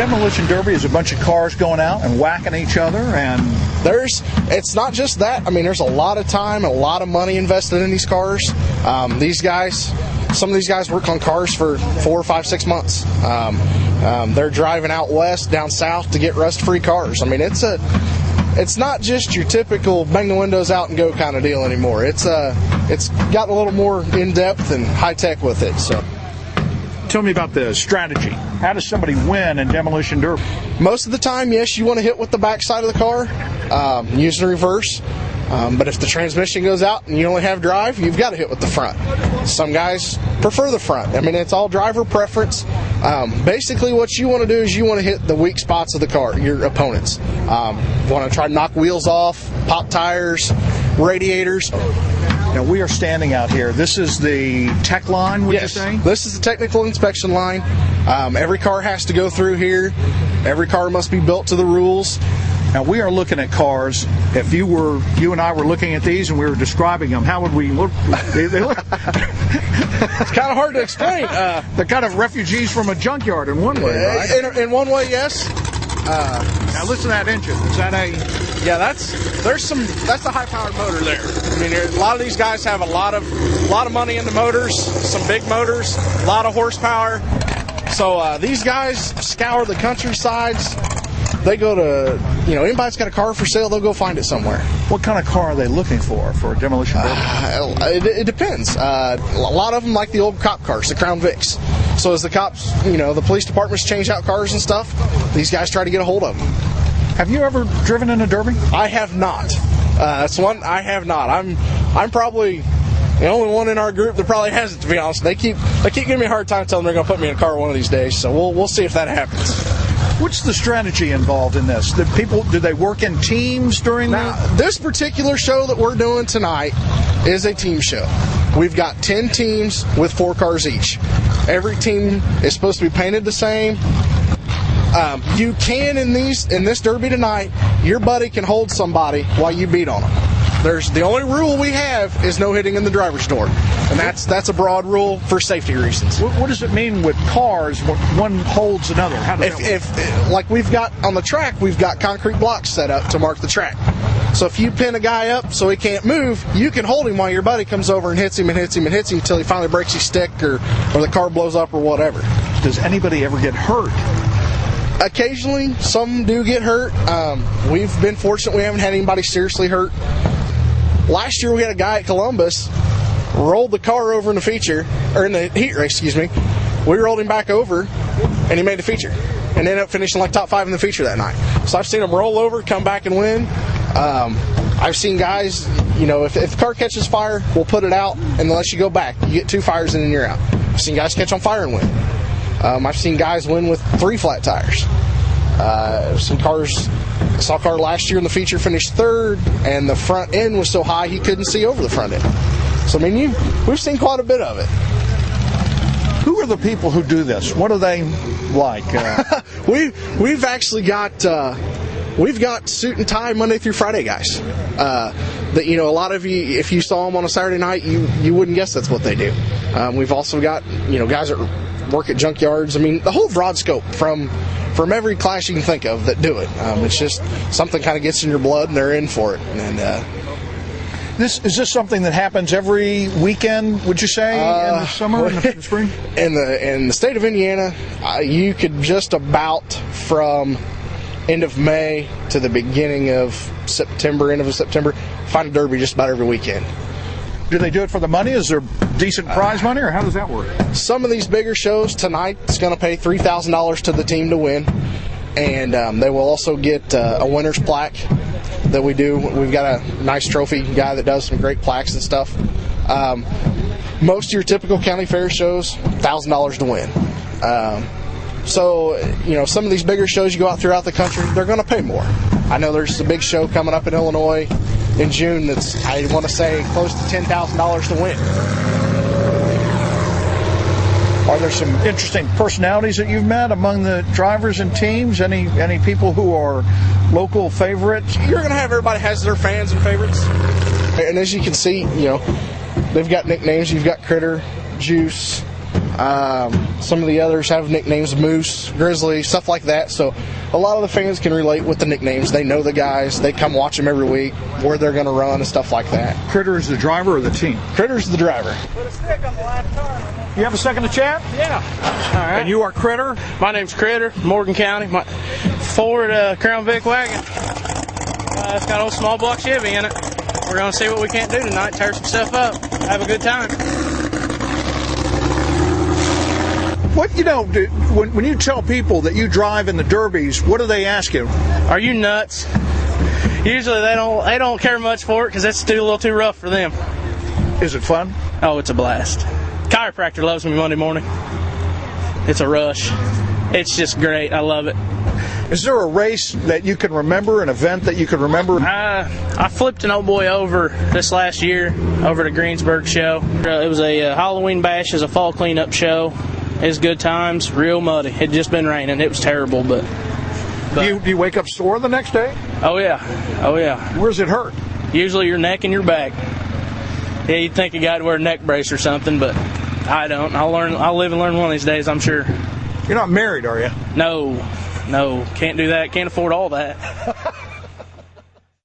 Demolition Derby is a bunch of cars going out and whacking each other, and it's not just that. I mean, there's a lot of time and a lot of money invested in these cars. Some of these guys work on cars for 4, 5, 6 months. They're driving out west, down south to get rust-free cars. I mean, it's not just your typical bang the windows out and go kind of deal anymore. It's gotten a little more in-depth and high-tech with it. So, tell me about the strategy. How does somebody win in Demolition Derby? Most of the time, yes, you want to hit with the back side of the car, using reverse. But if the transmission goes out and you only have drive, you've got to hit with the front. Some guys prefer the front. I mean, it's all driver preference. Basically, what you want to do is you want to hit the weak spots of the car, your opponents. Want to try to knock wheels off, pop tires, radiators. Now, we are standing out here. This is the tech line, would you say? This is the technical inspection line. Every car has to go through here. Every car must be built to the rules. Now, we are looking at cars. If you and I were looking at these and we were describing them, how would we look? They look. It's kind of hard to explain. They're kind of refugees from a junkyard in one way, right? In one way, yes. Now, listen to that engine. Is that a... Yeah, that's a high-powered motor there. I mean, a lot of these guys have a lot of money in the motors, some big motors, a lot of horsepower. So these guys scour the countrysides. They go to, anybody's got a car for sale, they'll go find it somewhere. What kind of car are they looking for a demolition derby? It depends. A lot of them like the old cop cars, the Crown Vics. So as the cops, the police departments change out cars and stuff, these guys try to get a hold of them. Have you ever driven in a derby? I have not. That's one I have not. I'm probably the only one in our group that probably hasn't, to be honest. They keep giving me a hard time telling them they're going to put me in a car one of these days. So we'll see if that happens. What's the strategy involved in this? Do they work in teams during that? This particular show that we're doing tonight is a team show. We've got 10 teams with 4 cars each. Every team is supposed to be painted the same. You can in this derby tonight, your buddy can hold somebody while you beat on them. The only rule we have is no hitting in the driver's door, and that's a broad rule for safety reasons. What does it mean with cars when one holds another? How does if like we've got on the track, we've got concrete blocks set up to mark the track. So if you pin a guy up so he can't move, you can hold him while your buddy comes over and hits him and hits him and hits him until he finally breaks his stick or the car blows up or whatever. Does anybody ever get hurt? Occasionally, some do get hurt. We've been fortunate we haven't had anybody seriously hurt. Last year we had a guy at Columbus rolled the car over in the heat race, excuse me. We rolled him back over and he made the feature and ended up finishing like top 5 in the feature that night. So I've seen him roll over, come back and win. I've seen guys, if the car catches fire, we'll put it out and let you go back. You get 2 fires and then you're out. I've seen guys catch on fire and win. I've seen guys win with 3 flat tires. I saw a car last year in the feature finished 3rd, and the front end was so high he couldn't see over the front end. So, I mean, we've seen quite a bit of it. Who are the people who do this? What are they like? We've actually got suit and tie Monday through Friday guys. A lot of you, if you saw them on a Saturday night, you wouldn't guess that's what they do. We've also got guys that work at junkyards. I mean, the whole broad scope from every class you can think of that do it. It's just something kind of gets in your blood and they're in for it. And is this something that happens every weekend, would you say, in the summer and the spring? In the state of Indiana, you could just about from end of May to the beginning of September, end of September, find a derby just about every weekend. Do they do it for the money? Is there decent prize money, or how does that work? Some of these bigger shows tonight is going to pay $3,000 to the team to win, and they will also get a winner's plaque that we do. We've got a nice trophy guy that does some great plaques and stuff. Most of your typical county fair shows, $1,000 to win. So, some of these bigger shows you go out throughout the country, they're going to pay more. I know there's a big show coming up in Illinois in June that's, I want to say, close to $10,000 to win. Are there some interesting personalities that you've met among the drivers and teams? Any people who are local favorites? You're going to have everybody has their fans and favorites. And as you can see, they've got nicknames. You've got Critter, Juice, Some of the others have nicknames, Moose, Grizzly, stuff like that. So a lot of the fans can relate with the nicknames. They know the guys. They come watch them every week, where they're going to run and stuff like that. Critter is the driver or the team? Critter's the driver. Put a stick on the last tire. You have a second to chat? Yeah. All right. And you are Critter? My name's Critter, Morgan County. My Ford Crown Vic wagon. It's got an old small block Chevy in it. We're going to see what we can't do tonight, tear some stuff up, have a good time. What, when you tell people that you drive in the derbies, what do they ask you? Are you nuts? Usually they don't care much for it because it's still a little too rough for them. Is it fun? Oh, it's a blast. Chiropractor loves me Monday morning. It's a rush. It's just great. I love it. Is there a race that you can remember, an event that you can remember? I flipped an old boy over this last year over to Greensburg show. It was a Halloween bash as a fall cleanup show. It was good times, real muddy. It had just been raining. It was terrible, but Do you wake up sore the next day? Oh yeah. Where's it hurt? Usually your neck and your back. Yeah, you'd think you got to wear a neck brace or something, but I don't. I'll live and learn one of these days, I'm sure. You're not married, are you? No, can't do that. Can't afford all that.